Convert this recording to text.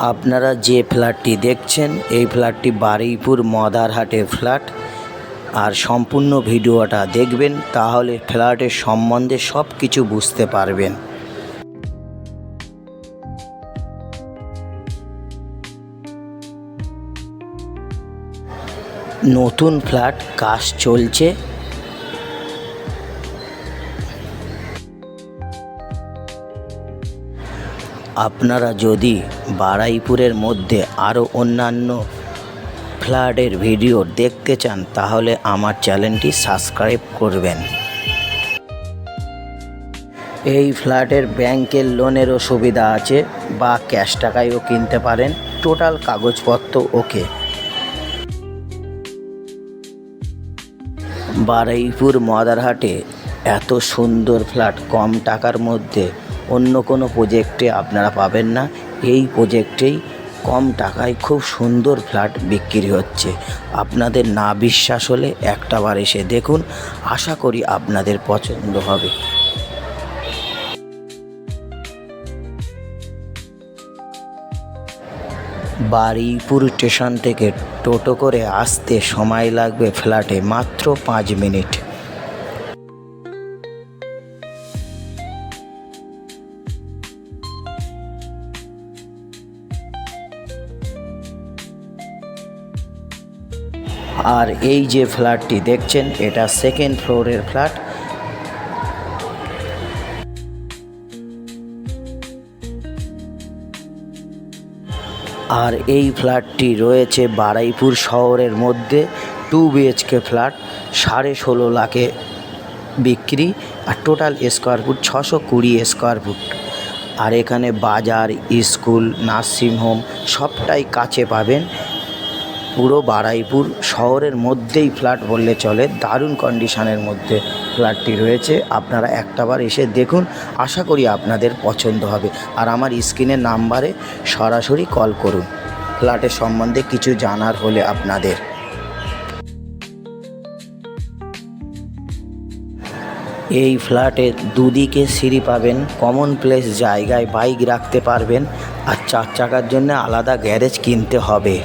আপনারা যে ফ্ল্যাটটি দেখছেন এই ফ্ল্যাটটি বারুইপুর মদারহাটের ফ্ল্যাট। আর সম্পূর্ণ ভিডিওটা দেখবেন, তাহলে ফ্ল্যাটের সম্বন্ধে সব কিছু বুঝতে পারবেন। নতুন ফ্ল্যাট, কাজ চলছে। আপনারা যদি বারুইপুরের মধ্যে আরও অন্যান্য ফ্ল্যাটের ভিডিও দেখতে চান তাহলে আমার চ্যানেলটি সাবস্ক্রাইব করবেন। এই ফ্ল্যাটের ব্যাংকের লোনেরও সুবিধা আছে, বা ক্যাশ টাকায়ও কিনতে পারেন। টোটাল কাগজপত্র ওকে। বারুইপুর মদারহাটে এত সুন্দর ফ্ল্যাট কম টাকার মধ্যে অন্য কোনো প্রজেক্টে আপনারা পাবেন না। এই প্রজেক্টেই কম টাকায় খুব সুন্দর ফ্ল্যাট বিক্রি হচ্ছে। আপনাদের না বিশ্বাস হলে একটাবার এসে দেখুন, আশা করি আপনাদের পছন্দ হবে। বারুইপুর স্টেশন থেকে টোটো করে আসতে সময় লাগবে ফ্ল্যাটে মাত্র 5 মিনিট। আর এই যে ফ্ল্যাটটি দেখছেন এটা সেকেন্ড ফ্লোরের ফ্ল্যাট। আর এই ফ্ল্যাটটি রয়েছে বারুইপুর শহরের মধ্যে। 2 BHK ফ্ল্যাট, 16.5 লাখে বিক্রি। আর total square foot 620 square foot. আর এখানে বাজার, স্কুল, নার্সিংহোম সবটাই কাছে পাবেন। পুরো বারুইপুর শহরের মধ্যেই ফ্ল্যাট বললে চলে। দারুণ কন্ডিশনের মধ্যে ফ্ল্যাটটি রয়েছে। আপনারা একটাবার এসে দেখুন, আশা করি আপনাদের পছন্দ হবে। আর আমার স্ক্রিনের নাম্বারে সরাসরি কল করুন ফ্ল্যাটের সম্বন্ধে কিছু জানার হলে আপনাদের। এই ফ্ল্যাটের দুদিকে সিঁড়ি পাবেন, কমন প্লেস জায়গায় বাইক রাখতে পারবেন। আর 4 চাকার জন্য আলাদা গ্যারেজ কিনতে হবে।